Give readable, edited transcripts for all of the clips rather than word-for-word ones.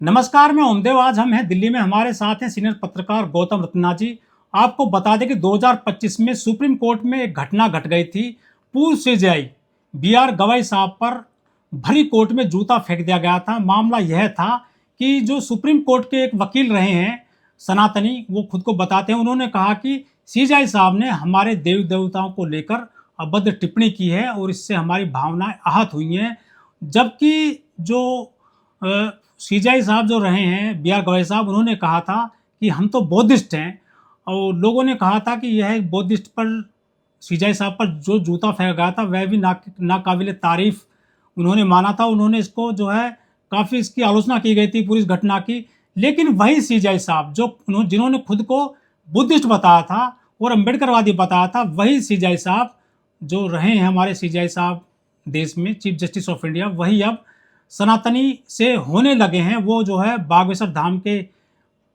नमस्कार, मैं ओमदेव। आज हम हैं दिल्ली में, हमारे साथ हैं सीनियर पत्रकार गौतम रत्ना जी। आपको बता दें कि 2025 में सुप्रीम कोर्ट में एक घटना घट गई थी। पूर्व सीजेआई बी.आर. गवई साहब पर भरी कोर्ट में जूता फेंक दिया गया था। मामला यह था कि जो सुप्रीम कोर्ट के एक वकील रहे हैं सनातनी, वो खुद को बताते हैं, उन्होंने कहा कि सीजेआई साहब ने हमारे देवी देवताओं को लेकर अभद्र टिप्पणी की है और इससे हमारी भावनाएं आहत हुई हैं। जबकि जो सीजेआई साहब जो रहे हैं बी.आर. गवई साहब, उन्होंने कहा था कि हम तो बौद्धिस्ट हैं, और लोगों ने कहा था कि यह एक बौद्धिस्ट पर सीजेआई साहब पर जो जूता फेंका गया था वह भी नाकाबिले तारीफ उन्होंने माना था। उन्होंने इसको जो है काफ़ी इसकी आलोचना की गई थी पूरी इस घटना की। लेकिन वही सीजेआई साहब जिन्होंने खुद को बुद्धिस्ट बताया था और अम्बेडकरवादी बताया था, वही सीजेआई साहब जो रहे हैं हमारे सीजेआई साहब देश में चीफ जस्टिस ऑफ इंडिया, वही अब सनातनी से होने लगे हैं। वो जो है बागेश्वर धाम के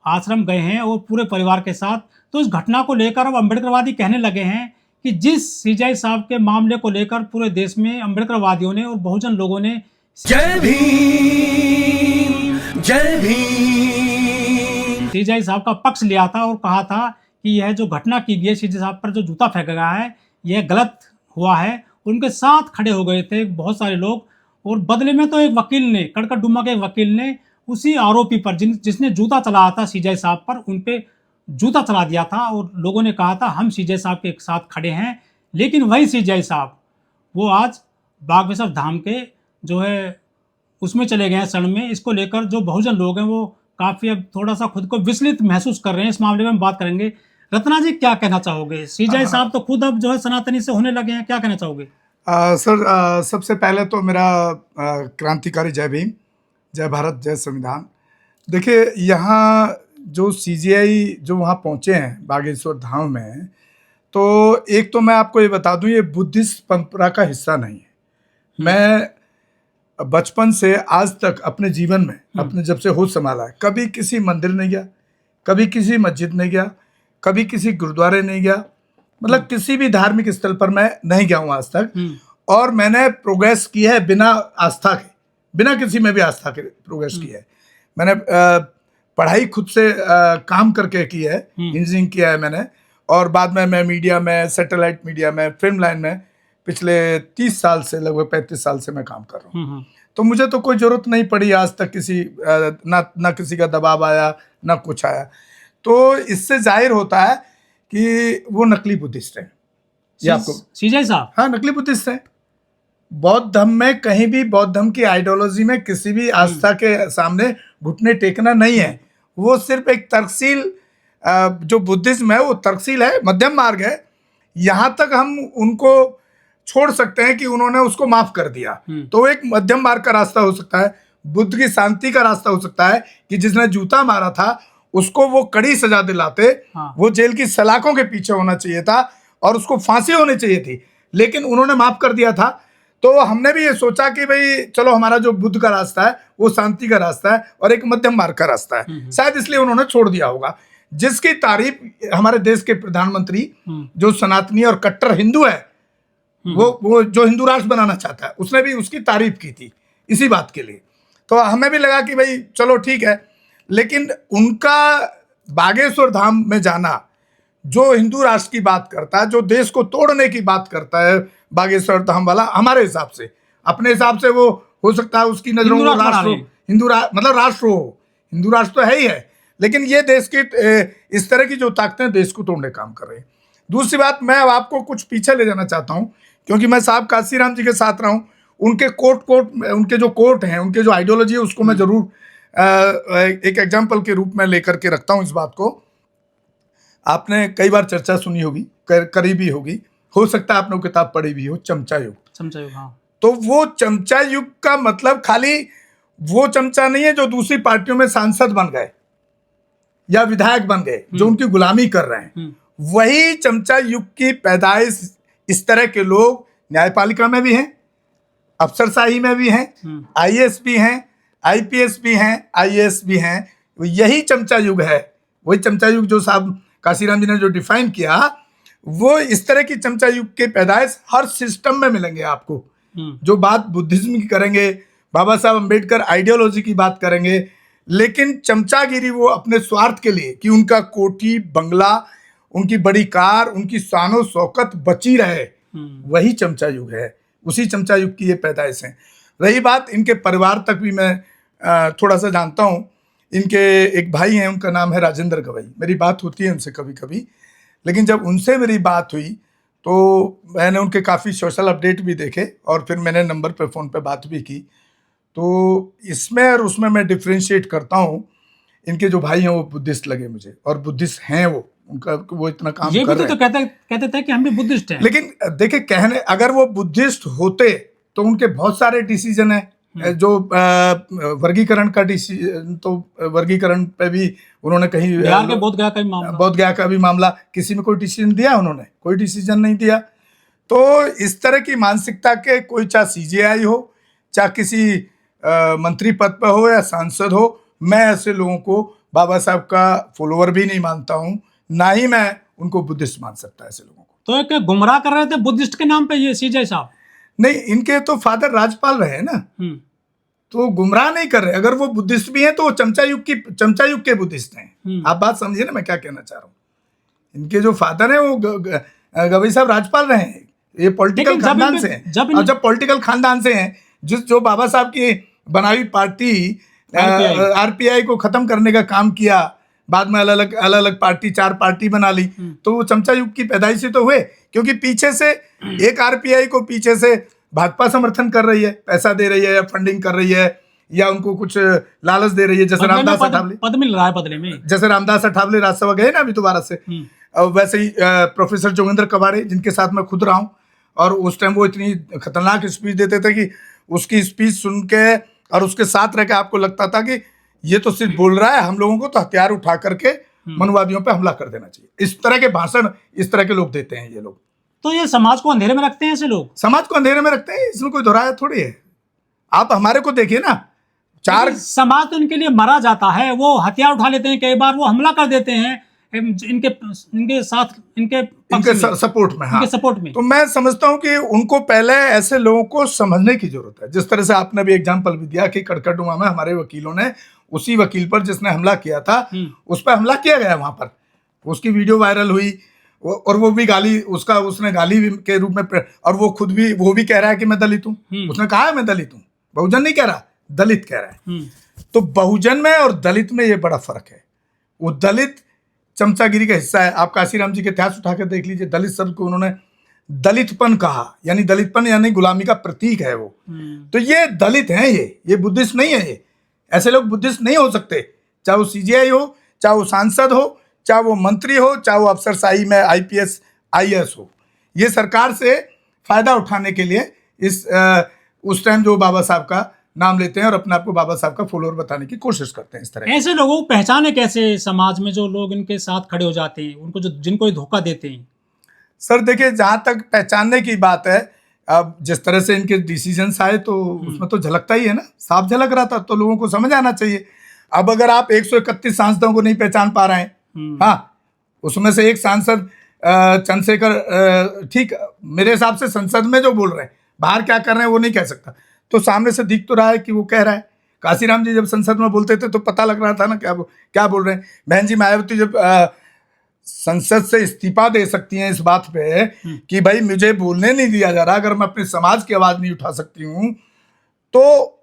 आश्रम गए हैं और पूरे परिवार के साथ। तो इस घटना को लेकर अब अम्बेडकरवादी कहने लगे हैं कि जिस सीजेआई साहब के मामले को लेकर पूरे देश में अम्बेडकरवादियों ने और बहुजन लोगों ने जय भीम जय भीम सीजेआई साहब का पक्ष लिया था और कहा था कि यह जो घटना की गई है, सीजेआई साहब पर जो जूता फेंका गया है, यह गलत हुआ है। उनके साथ खड़े हो गए थे बहुत सारे लोग, और बदले में तो एक वकील ने, कड़कड़डुम्मा के वकील ने, उसी आरोपी पर जिसने जूता चलाया था सीजेआई साहब पर, उन पे जूता चला दिया था। और लोगों ने कहा था हम सीजेआई साहब के साथ खड़े हैं। लेकिन वही सीजेआई साहब वो आज बागेश्वर धाम के जो है उसमें चले गए हैं शरण में। इसको लेकर जो बहुजन लोग हैं वो काफ़ी अब थोड़ा सा खुद को विचलित महसूस कर रहे हैं। इस मामले में हम बात करेंगे। रत्ना जी, क्या कहना चाहोगे? सीजेआई साहब तो खुद अब जो है सनातनी से होने लगे हैं, क्या कहना चाहोगे? सर, सबसे पहले तो मेरा क्रांतिकारी जय भीम, जय भारत, जय संविधान। देखिए, यहाँ जो सीजेआई जो वहाँ पहुँचे हैं बागेश्वर धाम में, तो एक तो मैं आपको ये बता दूँ, ये बुद्धिस्ट परंपरा का हिस्सा नहीं है। मैं बचपन से आज तक अपने जीवन में, अपने जब से होश संभाला है, कभी किसी मंदिर नहीं गया, कभी किसी मस्जिद नहीं गया, कभी किसी गुरुद्वारे नहीं गया, मतलब किसी भी धार्मिक स्थल पर मैं नहीं गया हूँ आज तक। और मैंने प्रोग्रेस की है बिना आस्था के, बिना किसी में भी आस्था के प्रोग्रेस की है। मैंने पढ़ाई खुद से काम करके की है, इंजीनियरिंग किया है मैंने, और बाद में मैं मीडिया में, सैटेलाइट मीडिया में, फिल्म लाइन में पिछले 30 साल से, लगभग 35 साल से मैं काम कर रहा हूँ। तो मुझे तो कोई ज़रूरत नहीं पड़ी आज तक किसी ना किसी का दबाव आया, ना कुछ आया। तो इससे जाहिर होता है कि वो नकली बुद्धिस्ट है। सीजेआई साहब, हाँ, नकली बुद्धिस्ट है। बौद्ध धर्म में कहीं भी, बौद्ध धर्म की आइडियोलॉजी में किसी भी आस्था के सामने घुटने टेकना नहीं है। वो सिर्फ एक तर्कशील, जो बुद्धिज्म है वो तर्कशील है, मध्यम मार्ग है। यहाँ तक हम उनको छोड़ सकते हैं कि उन्होंने उसको माफ कर दिया, तो एक मध्यम मार्ग का रास्ता हो सकता है। बुद्ध की शांति का रास्ता हो सकता है कि जिसने जूता मारा था उसको वो कड़ी सजा दिलाते। वो जेल की सलाखों के पीछे होना चाहिए था और उसको फांसी होनी चाहिए थी, लेकिन उन्होंने माफ कर दिया था। तो हमने भी ये सोचा कि भाई चलो, हमारा जो बुद्ध का रास्ता है वो शांति का रास्ता है और एक मध्यम मार्ग का रास्ता है। शायद इसलिए उन्होंने छोड़ दिया होगा। जिसकी तारीफ हमारे देश के प्रधानमंत्री, जो सनातनी और कट्टर हिंदू है, वो जो हिंदू राष्ट्र बनाना चाहता है, उसने भी उसकी तारीफ की थी इसी बात के लिए। तो हमें भी लगा कि भाई चलो ठीक है। लेकिन उनका बागेश्वर धाम में जाना, जो हिंदू राष्ट्र की बात करता है, जो देश को तोड़ने की बात करता है बागेश्वर धाम वाला, हमारे हिसाब से, अपने हिसाब से वो हो सकता है उसकी नजरों में राष्ट्र मतलब राष्ट्र हो, हिंदू राष्ट्र तो है ही है, लेकिन ये देश की इस तरह की जो ताकतें देश को तोड़ने काम कर रही है। दूसरी बात, मैं अब आपको कुछ पीछे ले जाना चाहता हूँ, क्योंकि मैं साहब काशीराम जी के साथ रहा हूँ। उनके उनके जो कोर्ट हैं, उनके जो आइडियोलॉजी है, उसको मैं जरूर एक एग्जाम्पल के रूप में लेकर के रखता हूँ इस बात को। आपने कई बार चर्चा सुनी होगी, करी भी होगी, हो सकता है आपने वो किताब पढ़ी भी हो, चमचा युग। हाँ। तो वो चमचा युग का मतलब खाली वो चमचा नहीं है जो दूसरी पार्टियों में सांसद बन गए या विधायक बन गए, जो उनकी गुलामी कर रहे हैं। वही चमचा युग की पैदाइश इस तरह के लोग न्यायपालिका में भी हैं, अफसरशाही में भी हैं, आईएएस भी हैं, आईपीएस भी हैं, आईएएस भी हैं। यही चमचा युग है। वही चमचा युग जो साहब काशीराम जी ने जो डिफाइन किया, वो इस तरह की चमचा युग के पैदाइश हर सिस्टम में मिलेंगे आपको। जो बात बुद्धिज्म की करेंगे, बाबा साहब अम्बेडकर आइडियोलॉजी की बात करेंगे, लेकिन चमचागिरी वो अपने स्वार्थ के लिए कि उनका कोठी बंगला, उनकी बड़ी कार, उनकी शानो शौकत बची रहे, वही चमचा युग है। उसी चमचा युग की ये पैदाइश है। रही बात इनके परिवार तक भी मैं थोड़ा सा जानता हूँ। इनके एक भाई हैं, उनका नाम है राजेंद्र गवई। मेरी बात होती है उनसे कभी कभी, लेकिन जब उनसे मेरी बात हुई तो मैंने उनके काफ़ी सोशल अपडेट भी देखे और फिर मैंने नंबर पे फ़ोन पे बात भी की। तो इसमें और उसमें मैं डिफ्रेंशिएट करता हूँ। इनके जो भाई हैं वो बुद्धिस्ट लगे मुझे, और बुद्धिस्ट हैं उनका वो इतना काम ये कर भी रहे तो कहते थे कि हम भी बुद्धिस्ट हैं। लेकिन देखिए, कहने अगर वो बुद्धिस्ट होते तो उनके बहुत सारे डिसीजन है जो वर्गीकरण का डिसीजन, तो वर्गीकरण पे भी उन्होंने कहीं बिहार के बोध गया का भी मामला किसी में कोई डिसीजन दिया उन्होंने? कोई डिसीजन नहीं दिया। तो इस तरह की मानसिकता के कोई, चाहे सीजेआई हो, चाहे किसी मंत्री पद पर हो या सांसद हो, मैं ऐसे लोगों को बाबा साहब का फॉलोअर भी नहीं मानता हूँ, ना ही मैं उनको बुद्धिस्ट मान सकता ऐसे लोगों को। तो एक गुमराह कर रहे थे बुद्धिस्ट के नाम पे ये सीजे साहब? नहीं, इनके तो फादर राजपाल रहे ना, तो गुमराह नहीं कर रहे। अगर वो बुद्धिस्ट भी हैं तो वो चमचा युग के बुद्धिस्ट हैं। आप बात समझिए ना मैं क्या कहना चाह रहा हूँ। इनके जो फादर हैं वो गवई साहब राजपाल रहे हैं। ये पॉलिटिकल खानदान से हैं। और जब पॉलिटिकल खानदान से हैं, जो बाबा साहब की बनाई पार्टी आरपीआई को खत्म करने का काम किया, बाद में अलग अलग पार्टी, 4 पार्टी बना ली, तो वो चमचा युग की पैदाइश से तो हुए। क्योंकि पीछे से एक आरपीआई को पीछे से भाजपा समर्थन कर रही है, पैसा दे रही है या फंडिंग कर रही है या उनको कुछ लालच दे रही है। जैसे रामदास अठावले पद मिल रहा है बदले में, जैसे रामदास अठावले राज्यसभा गए ना अभी दोबारा से, वैसे ही प्रोफेसर जोगेंद्र कबाड़े, जिनके साथ मैं खुद रहा हूँ, और उस टाइम वो इतनी खतरनाक स्पीच देते थे कि उसकी स्पीच सुन के और उसके साथ रह के आपको लगता था कि ये तो सिर्फ बोल रहा है, हम लोगों को तो हथियार उठा करके मनवादियों पे हमला कर देना चाहिए। इस तरह के भाषण इस तरह के लोग देते हैं ये लोग। तो ये समाज को अंधेरे में रखते हैं ऐसे लोग? समाज को अंधेरे में रखते हैं, इसमें कोई दोहराया थोड़ी है। आप हमारे को देखिए ना, 4 समाज तो इनके लिए मरा जाता है, वो हथियार उठा लेते हैं, कई बार वो हमला कर देते हैं इनके साथ, इनके सपोर्ट में। हाँ, इनके सपोर्ट में। तो मैं समझता हूं कि उनको पहले ऐसे लोगों को समझने की जरूरत है। जिस तरह से आपने भी एग्जांपल भी दिया कि कड़कड़डुमा में हमारे वकीलों ने उसी वकील पर जिसने हमला किया था, उस पर हमला किया गया, वहां पर उसकी वीडियो वायरल हुई, और वो भी गाली, उसने गाली के रूप में, और वो खुद भी वो भी कह रहा है कि मैं दलित हूँ। उसने कहा है मैं दलित हूँ, बहुजन नहीं कह रहा, दलित कह रहा है। तो बहुजन में और दलित में ये बड़ा फर्क है। वो दलित चमचागिरी का हिस्सा है। आप काशीराम जी के इतिहास उठाकर देख लीजिए, दलित शब्द को उन्होंने दलितपन कहा, यानी दलितपन यानी गुलामी का प्रतीक है वो। तो ये दलित हैं, ये बुद्धिस्ट नहीं है। ये ऐसे लोग बुद्धिस्ट नहीं हो सकते, चाहे वो सीजीआई हो, चाहे वो सांसद हो, चाहे वो मंत्री हो, चाहे वो अफसरशाही में आईपीएस आईएएस हो। ये सरकार से फायदा उठाने के लिए उस टाइम जो बाबा साहब का नाम लेते हैं और अपने आप को बाबा साहब का फॉलोअर बताने की कोशिश करते हैं। इस तरह ऐसे लोगों को पहचाने कैसे समाज में, जो लोग इनके साथ खड़े हो जाते हैं, उनको जिनको धोखा देते हैं? सर देखिए, जहाँ तक पहचानने की बात है, अब जिस तरह से इनके डिसीजंस आए तो उसमें तो झलकता ही है ना, साफ झलक रहा था, तो लोगों को समझ आना चाहिए। अब अगर आप 131 सांसदों को नहीं पहचान पा रहे हैं, हाँ, उसमें से एक सांसद चंद्रशेखर, ठीक, मेरे हिसाब से संसद में जो बोल रहे हैं, बाहर क्या कर रहे हैं वो नहीं कह सकता, तो सामने से दिख तो रहा है कि वो कह रहा है। काशीराम जी जब संसद में बोलते थे तो पता लग रहा था ना क्या बोल रहे हैं। बहन जी मायावती जब संसद से इस्तीफा दे सकती हैं इस बात पे कि भाई मुझे बोलने नहीं दिया जा रहा, अगर मैं अपने समाज की आवाज नहीं उठा सकती हूँ, तो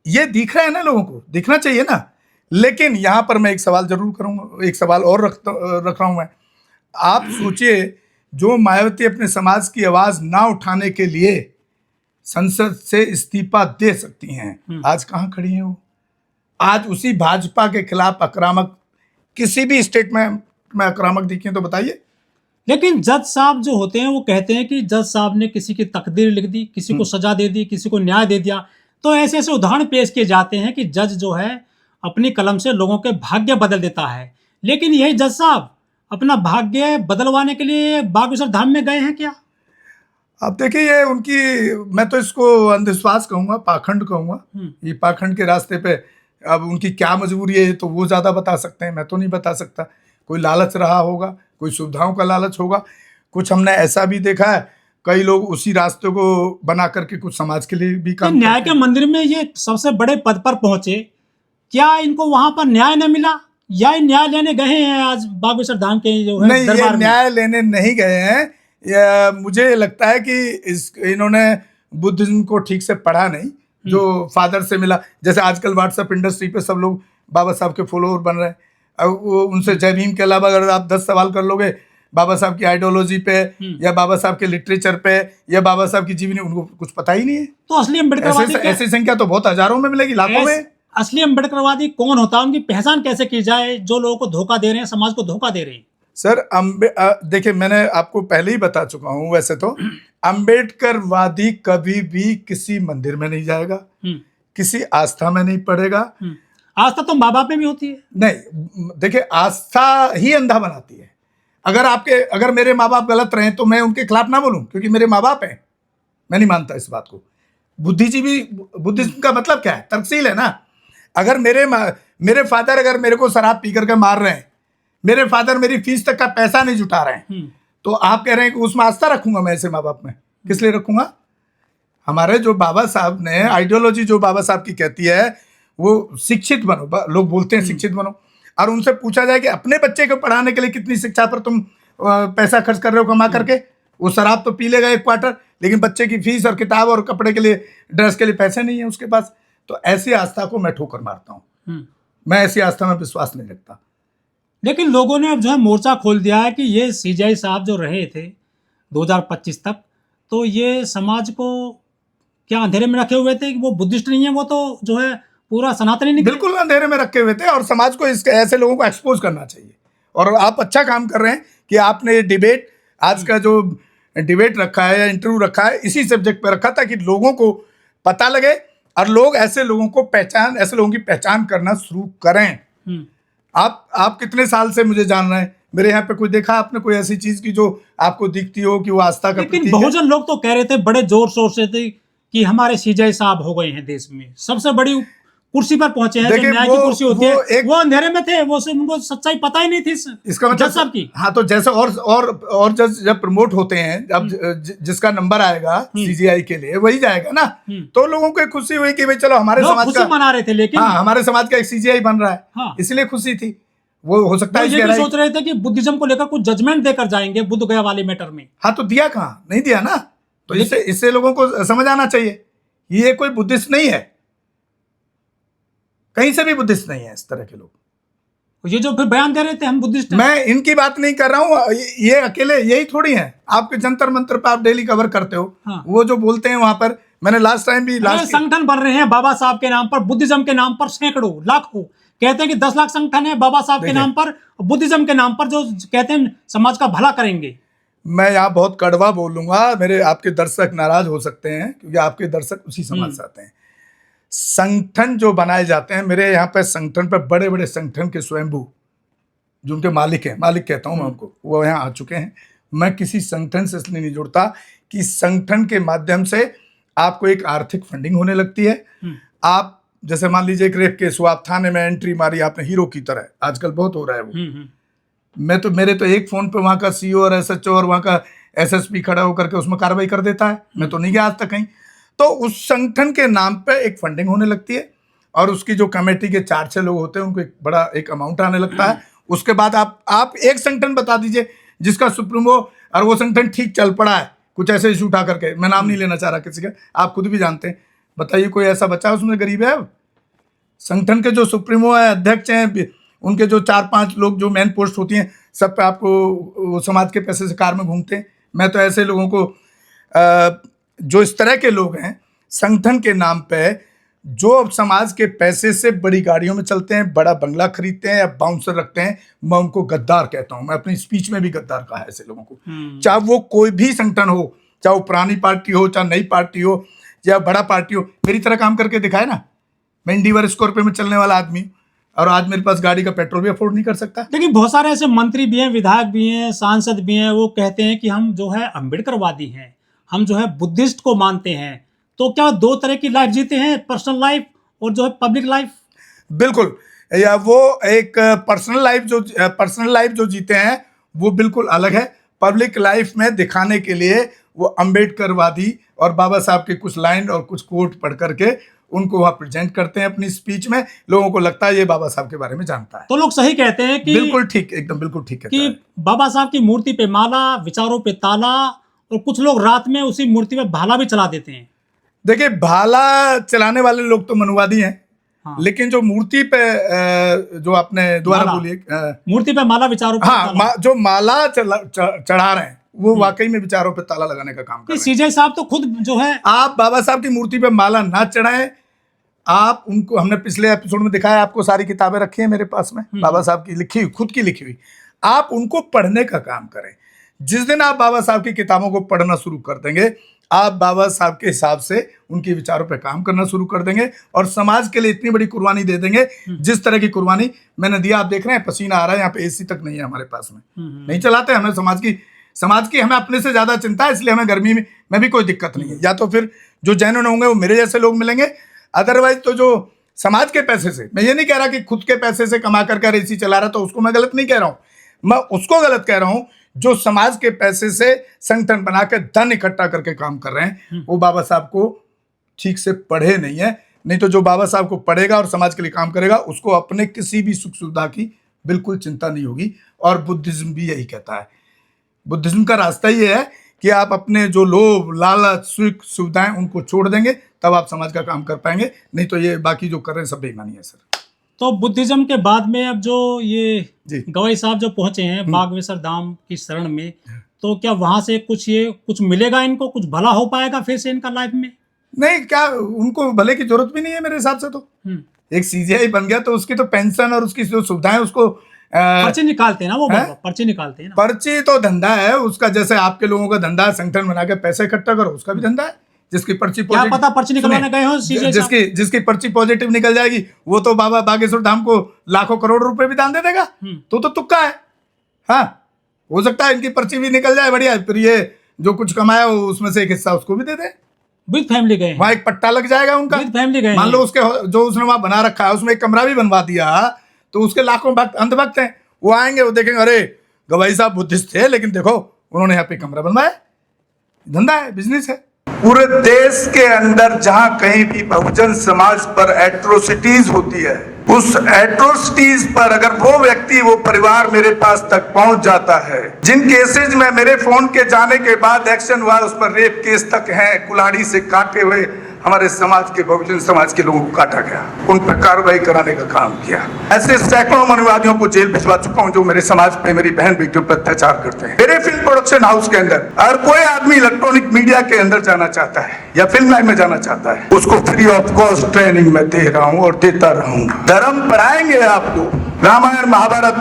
ये दिख रहा है ना, लोगों को दिखना चाहिए ना। लेकिन यहां पर मैं एक सवाल जरूर करूंगा, एक सवाल और रख रहा हूं मैं। आप सोचिए, जो मायावती अपने समाज की आवाज ना उठाने के लिए संसद से इस्तीफा दे सकती हैं, आज कहां खड़ी हैं वो? आज उसी भाजपा के खिलाफ आक्रामक, किसी भी स्टेट में आक्रामक दिखे तो बताइए। लेकिन जज साहब जो होते हैं वो कहते हैं कि जज साहब ने किसी की तकदीर लिख दी, किसी को सजा दे दी, किसी को न्याय दे दिया। तो ऐसे ऐसे उदाहरण पेश किए जाते हैं कि जज जो है अपनी कलम से लोगों के भाग्य बदल देता है। लेकिन यही जज साहब अपना भाग्य बदलवाने के लिए बागेश्वर धाम में गए हैं क्या? अब देखिए, ये उनकी, मैं तो इसको अंधविश्वास कहूंगा, पाखंड कहूंगा। ये पाखंड के रास्ते पे अब उनकी क्या मजबूरी है तो वो ज्यादा बता सकते हैं, मैं तो नहीं बता सकता। कोई लालच रहा होगा, कोई सुविधाओं का लालच होगा, कुछ हमने ऐसा भी देखा है, कई लोग उसी रास्ते को बना करके कुछ समाज के लिए भी काम। न्याय के मंदिर में ये सबसे बड़े पद पर पहुंचे, क्या इनको वहां पर न्याय न मिला, या ये न्याय लेने गए हैं आज बागेश्वर धाम के जो है नहीं, ये दरबार में? न्याय लेने नहीं गए हैं। मुझे लगता है कि इन्होंने बुद्धिज्म को ठीक से पढ़ा नहीं, जो फादर से मिला। जैसे आजकल व्हाट्सएप इंडस्ट्री पे सब लोग बाबा साहब के फॉलोअर बन रहे हैं। अब वो उनसे जय भीम के अलावा अगर आप 10 सवाल कर लोगे बाबा साहब की आइडियोलॉजी पे या बाबा साहब के लिटरेचर पे या बाबा साहब की जीवनी, उनको कुछ पता ही नहीं है। तो असली अम्बेडकरवादी ऐसी संख्या तो बहुत हजारों में मिलेगी, लाखों में। असली अम्बेडकरवादी कौन होता है, उनकी पहचान कैसे की जाए जो लोगों को धोखा दे रहे हैं, समाज को धोखा दे रहे हैं? सर देखिए, मैंने आपको पहले ही बता चुका हूं, वैसे तो अम्बेडकरवादी कभी भी किसी मंदिर में नहीं जाएगा, किसी आस्था में नहीं पड़ेगा। आस्था तो माँ बाप में भी होती है। नहीं, देखिए, आस्था ही अंधा बनाती है। अगर मेरे माँ बाप गलत रहे तो मैं उनके खिलाफ ना बोलूं, क्योंकि मेरे माँ बाप हैं। मैं नहीं मानता इस बात को। बुद्धिज्म का मतलब क्या है? तर्कशील है ना। अगर मेरे फादर अगर मेरे को शराब पी करके मार रहे हैं, मेरे फादर मेरी फीस तक का पैसा नहीं जुटा रहे हैं, तो आप कह रहे हैं कि उसमें आस्था रखूंगा मैं ऐसे माँ बाप में? किस लिए रखूंगा? हमारे जो बाबा साहब ने आइडियोलॉजी जो बाबा साहब की कहती है वो शिक्षित बनो। लोग बोलते हैं शिक्षित बनो, और उनसे पूछा जाए कि अपने बच्चे को पढ़ाने के लिए कितनी शिक्षा पर तुम पैसा खर्च कर रहे हो कमा करके? वो शराब तो पी लेगा 1 क्वार्टर, लेकिन बच्चे की फीस और किताब और कपड़े के लिए, ड्रेस के लिए पैसे नहीं है उसके पास। तो ऐसी आस्था को मैं ठोकर मारता हूँ। मैं ऐसी आस्था में विश्वास नहीं रखता। लेकिन लोगों ने अब जो है मोर्चा खोल दिया है कि ये सीजेआई साहब जो रहे थे 2025 तक, तो ये समाज को क्या अंधेरे में रखे हुए थे कि वो बुद्धिस्ट नहीं है, वो तो जो है पूरा सनातनी नहीं। बिल्कुल अंधेरे में रखे हुए थे, और समाज को ऐसे लोगों को एक्सपोज करना चाहिए। और आप अच्छा काम कर रहे हैं कि आपने डिबेट, आज का जो डिबेट रखा है या इंटरव्यू रखा है, इसी सब्जेक्ट पर रखा ताकि लोगों को पता लगे और लोग ऐसे लोगों की पहचान करना शुरू करें। आप कितने साल से मुझे जान रहे हैं? मेरे यहाँ पे कोई देखा आपने कोई ऐसी चीज की जो आपको दिखती हो कि वो आस्था का प्रतीक है? लेकिन बहुजन लोग तो कह रहे थे बड़े जोर शोर से थे कि हमारे सीजेआई साहब हो गए हैं देश में सबसे बड़ी कुर्सी पर पहुंचे हैं, जो न्याय की कुर्सी होती है। वो अंधेरे में थे, वो उनको सच्चाई पता ही नहीं थी इसका मतलब जज साहब की। हाँ, तो जैसे और जज जब प्रमोट होते हैं, अब जिसका नंबर आएगा सीजीआई के लिए वही जाएगा ना। तो लोगों को खुशी हुई कि भाई चलो हमारे समाज का मना रहे थे, लेकिन हाँ, हमारे समाज का एक सीजीआई बन रहा है। हाँ, इसलिए खुशी थी। वो हो सकता है ये भी सोच रहे थे कि बुद्धिज्म को लेकर कुछ जजमेंट देकर जाएंगे बुद्ध गया वाले मैटर में। हाँ, तो दिया कहाँ? नहीं दिया ना। तो इससे लोगों को समझ आना चाहिए ये कोई बुद्धिस्ट नहीं है, कहीं से भी बुद्धिस्ट नहीं है इस तरह के लोग। ये जो फिर बयान दे रहे थे हम बुद्धिस्ट हैं। मैं इनकी बात नहीं कर रहा हूँ, ये अकेले यही थोड़ी हैं। आपके जंतर मंत्र पे आप डेली कवर करते हो। हाँ। वो जो बोलते हैं वहां पर, मैंने लास्ट टाइम भी संगठन बन रहे हैं बाबा साहब के नाम पर, बुद्धिज्म के नाम पर सैकड़ों लाखों, कहते हैं कि 10 लाख संगठन है बाबा साहब के नाम पर, बुद्धिज्म के नाम पर, जो कहते हैं समाज का भला करेंगे। मैं यहाँ बहुत कड़वा बोलूंगा, मेरे आपके दर्शक नाराज हो सकते हैं क्योंकि आपके दर्शक उसी समाज से आते हैं। संगठन जो बनाए जाते हैं, मेरे यहाँ पे संगठन पे बड़े बड़े संगठन के स्वयंभू जो उनके मालिक हैं, मालिक कहता हूँ मैं उनको, वो यहाँ आ चुके हैं। मैं किसी संगठन से इसलिए नहीं जुड़ता कि संगठन के माध्यम से आपको एक आर्थिक फंडिंग होने लगती है। आप जैसे मान लीजिए एक रेप केस हुआ, आप थाने में एंट्री मारी आपने हीरो की तरह, आजकल बहुत हो रहा है वो। मेरे तो एक फोन पे वहाँ का सीओ और एसएचओ और वहाँ का एसएसपी खड़ा होकर के उसमें कार्रवाई कर देता है। मैं तो नहीं गया आज तक कहीं। तो उस संगठन के नाम पे एक फंडिंग होने लगती है, और उसकी जो कमेटी के 4-6 लोग होते हैं उनको एक बड़ा एक अमाउंट आने लगता है। उसके बाद आप एक संगठन बता दीजिए जिसका सुप्रीमो और वो संगठन ठीक चल पड़ा है, कुछ ऐसे इशू उठा करके, मैं नाम नहीं लेना चाह रहा किसी का, आप खुद भी जानते हैं। बताइए कोई ऐसा बच्चा उसमें गरीब है? संगठन के जो सुप्रीमो है, अध्यक्ष हैं, उनके जो 4-5 लोग जो मेन पोस्ट होती हैं, सब पे आपको समाज के पैसे से कार में घूमते हैं। मैं तो ऐसे लोगों को जो इस तरह के लोग हैं संगठन के नाम पे, जो अब समाज के पैसे से बड़ी गाड़ियों में चलते हैं, बड़ा बंगला खरीदते हैं या बाउंसर रखते हैं, मैं उनको गद्दार कहता हूं। मैं अपनी स्पीच में भी गद्दार कहा है ऐसे लोगों को। चाहे वो कोई भी संगठन हो, चाहे वो पुरानी पार्टी हो, चाहे नई पार्टी हो, या बड़ा पार्टी हो, मेरी तरह काम करके दिखाए ना। मैं इंडिवर स्कॉर्पियो में चलने वाला आदमी, और आज मेरे पास गाड़ी का पेट्रोल भी अफोर्ड नहीं कर सकता। लेकिन बहुत सारे ऐसे मंत्री भी हैं, विधायक भी हैं, सांसद भी हैं, वो कहते हैं कि हम जो है अम्बेडकरवादी हैं, हम जो है बुद्धिस्ट को मानते हैं। तो क्या 2 तरह की लाइफ जीते हैं, पर्सनल लाइफ और जो है पब्लिक लाइफ? बिल्कुल, या वो एक पर्सनल लाइफ जो जीते हैं वो बिल्कुल अलग है। पब्लिक लाइफ में दिखाने के लिए वो अम्बेडकरवादी और बाबा साहब के कुछ लाइन और कुछ कोट पढ़ करके उनको वहां प्रेजेंट करते हैं अपनी स्पीच में, लोगों को लगता है ये बाबा साहब के बारे में जानता है। तो लोग सही कहते हैं कि बिल्कुल ठीक, एकदम बिल्कुल ठीक कहता कि है। बाबा साहब की मूर्ति पे माला, विचारों पे ताला, और कुछ लोग रात में उसी मूर्ति पे भाला भी चला देते हैं। देखिए, भाला चलाने वाले लोग तो मनुवादी हैं, हाँ। लेकिन जो मूर्ति पे जो आपने दोबारा माला। बोलिए, मूर्ति पे माला, विचारों पे हाँ, ताला। जो माला चढ़ा रहे हैं वो वाकई में विचारों पे ताला लगाने का काम कर रहे हैं। सीजे साहब तो खुद जो है, आप बाबा साहब की मूर्ति पे माला ना चढ़ाएं, आप उनको, हमने पिछले एपिसोड में दिखाया, आपको सारी किताबें रखी हैं मेरे पास में, बाबा साहब की लिखी हुई, खुद की लिखी हुई, आप उनको पढ़ने का काम करें। जिस दिन आप बाबा साहब की किताबों को पढ़ना शुरू कर देंगे, आप बाबा साहब के हिसाब से उनके विचारों पे काम करना शुरू कर देंगे और समाज के लिए इतनी बड़ी कुर्बानी दे देंगे, जिस तरह की कुर्बानी मैंने दिया। आप देख रहे हैं पसीना आ रहा है, यहाँ पे एसी तक नहीं है हमारे पास में, नहीं चलाते। हमें समाज की हमें अपने से ज्यादा चिंता है, इसलिए हमें गर्मी में भी कोई दिक्कत नहीं है। या तो फिर जो जैन होंगे वो मेरे जैसे लोग मिलेंगे, अदरवाइज तो जो समाज के पैसे से, मैं ये नहीं कह रहा कि खुद के पैसे से कमा कर एसी चला रहा, तो उसको मैं गलत नहीं कह रहा हूं, मैं उसको गलत कह रहा हूं जो समाज के पैसे से संगठन बना के धन इकट्ठा करके काम कर रहे हैं, वो बाबा साहब को ठीक से पढ़े नहीं है। नहीं तो जो बाबा साहब को पढ़ेगा और समाज के लिए काम करेगा, उसको अपने किसी भी सुख सुविधा की बिल्कुल चिंता नहीं होगी। और बुद्धिज्म भी यही कहता है, बुद्धिज्म का रास्ता ये है कि आप अपने जो लोभ, लालच, सुख सुविधाएं उनको छोड़ देंगे, तब आप समाज का काम कर पाएंगे। नहीं तो ये बाकी जो कर रहे हैं सब बेईमानी है सर। तो बुद्धिज्म के बाद में अब जो ये जी। गवाई साहब जो पहुंचे हैं बागेश्वर धाम की शरण में, तो क्या वहां से कुछ मिलेगा इनको, कुछ भला हो पाएगा फिर से इनका लाइफ में? नहीं, क्या उनको भले की जरूरत भी नहीं है मेरे हिसाब से। तो एक सीजीआई बन गया तो उसकी तो पेंशन और उसकी जो सुविधाएं, उसको पर्ची निकालते हैं ना वो, पर्ची निकालते हैं ना। पर्ची तो धंधा है उसका, जैसे आपके लोगों का धंधा है संगठन बना के पैसे इकट्ठा करो, उसका भी धंधा है। जिसकी पर्ची क्या पता पर्ची निकलवाने गए हो सीजे साहब? जिसकी पर्ची पॉजिटिव निकल जाएगी, वो तो बाबा बागेश्वर धाम को लाखों करोड़ रुपए भी दान दे देगा। तो तुक्का है। हाँ, हो सकता है इनकी पर्ची भी निकल जाए, बढ़िया, फिर ये जो कुछ कमाया हो उसमें से एक हिस्सा उसको भी दे दे। विद फैमिली गए, वहां एक पट्टा लग जाएगा उनका, विद फैमिली गए। मान लो उसके जो उसने वहां बना रखा है उसमें एक कमरा भी बनवा दिया, तो उसके लाखों भक्त, अंधभक्त हैं, वो आएंगे, वो देखेंगे अरे गवाई साहब बुद्धिस्ट थे, लेकिन देखो उन्होंने यहाँ पे कमरा बनवाया। धंधा है, बिजनेस है। पूरे देश के अंदर जहां कहीं भी बहुजन समाज पर एट्रोसिटीज होती है, उस एट्रोसिटीज पर अगर वो व्यक्ति, वो परिवार मेरे पास तक पहुंच जाता है, जिन केसेज में मेरे फोन के जाने के बाद एक्शन हुआ, उस पर रेप केस तक है, कुल्हाड़ी से काटे हुए हमारे समाज के, बहुजन समाज के लोगों को काटा गया, उन पर कार्रवाई कराने का काम किया। ऐसे सैकड़ों मनुवादियों को जेल भिजवा चुका हूं जो मेरे समाज पे, मेरी बहन बेटियों पर अत्याचार करते हैं। मेरे फिल्म प्रोडक्शन हाउस के अंदर अगर कोई आदमी इलेक्ट्रॉनिक मीडिया के अंदर जाना चाहता है या फिल्म लाइन में जाना चाहता है, उसको फ्री ऑफ कॉस्ट ट्रेनिंग में दे रहा हूं और देता रहूंगा। धर्म पढ़ाएंगे आपको, रामायण, महाभारत,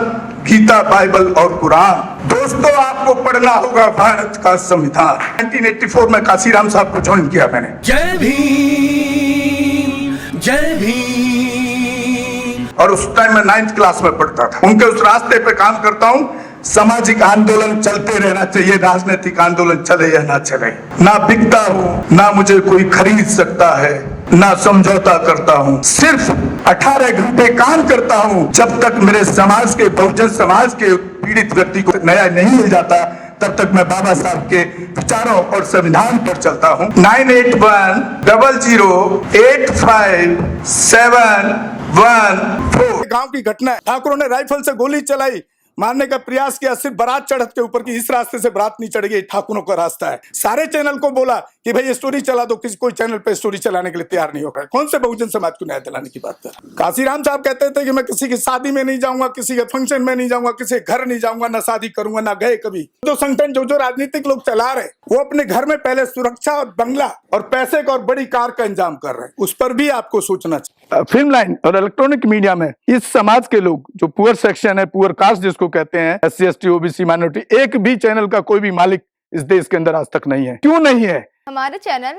गीता, बाइबल और कुरान। दोस्तों, आपको पढ़ना होगा भारत का संविधान। 1984 में काशीराम साहब को ज्वाइन किया मैंने। जय भीम, जय भीम। और उस टाइम में 9th क्लास में पढ़ता था। उनके उस रास्ते पे काम करता हूँ। सामाजिक आंदोलन चलते रहना चाहिए, राजनीतिक आंदोलन चले या ना चले। ना बिकता हूँ, ना मुझे कोई खरीद सकता है, ना समझौता करता हूँ, सिर्फ 18 घंटे काम करता हूँ। जब तक मेरे समाज के, बहुजन समाज के पीड़ित व्यक्ति को न्याय नहीं मिल जाता, तब तक मैं बाबा साहब के विचारों और संविधान पर चलता हूँ। 9810085714 गांव की घटना है। ठाकुरों ने राइफल से गोली चलाई, मारने का प्रयास किया, सिर्फ बारात चढ़त के ऊपर की, इस रास्ते से बारात नहीं चढ़ेगी, ठाकुरों का रास्ता है। सारे चैनल को बोला कि भाई ये स्टोरी चला दो, किसी कोई चैनल पे स्टोरी चलाने के लिए तैयार नहीं होगा। कौन से बहुजन समाज को न्याय दिलाने की बात कर? काशीराम साहब कहते थे कि मैं किसी की शादी में नहीं जाऊंगा, किसी के फंक्शन में नहीं जाऊंगा, किसी घर नहीं जाऊंगा, ना शादी करूंगा, ना गए कभी। जो संगठन, जो राजनीतिक लोग चला रहे, वो अपने घर में पहले सुरक्षा और बंगला और पैसे का और बड़ी कार का इंतजाम कर रहे हैं। उस पर भी आपको सोचना चाहिए। फिल्म लाइन और इलेक्ट्रॉनिक मीडिया में इस समाज के लोग, जो पुअर सेक्शन है, पुअर कास्ट जिसको कहते हैं, SC ST OBC माइनॉरिटी, एक भी चैनल का कोई भी मालिक इस देश के अंदर आज तक नहीं है। क्यों नहीं है? हमारे चैनल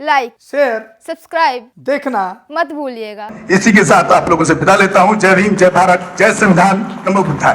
लाइक, शेयर, सब्सक्राइब देखना मत भूलिएगा। इसी के साथ आप लोगों से विदा लेता हूं। जय भीम, जय भारत, जय संविधान, नमो बुद्धाय।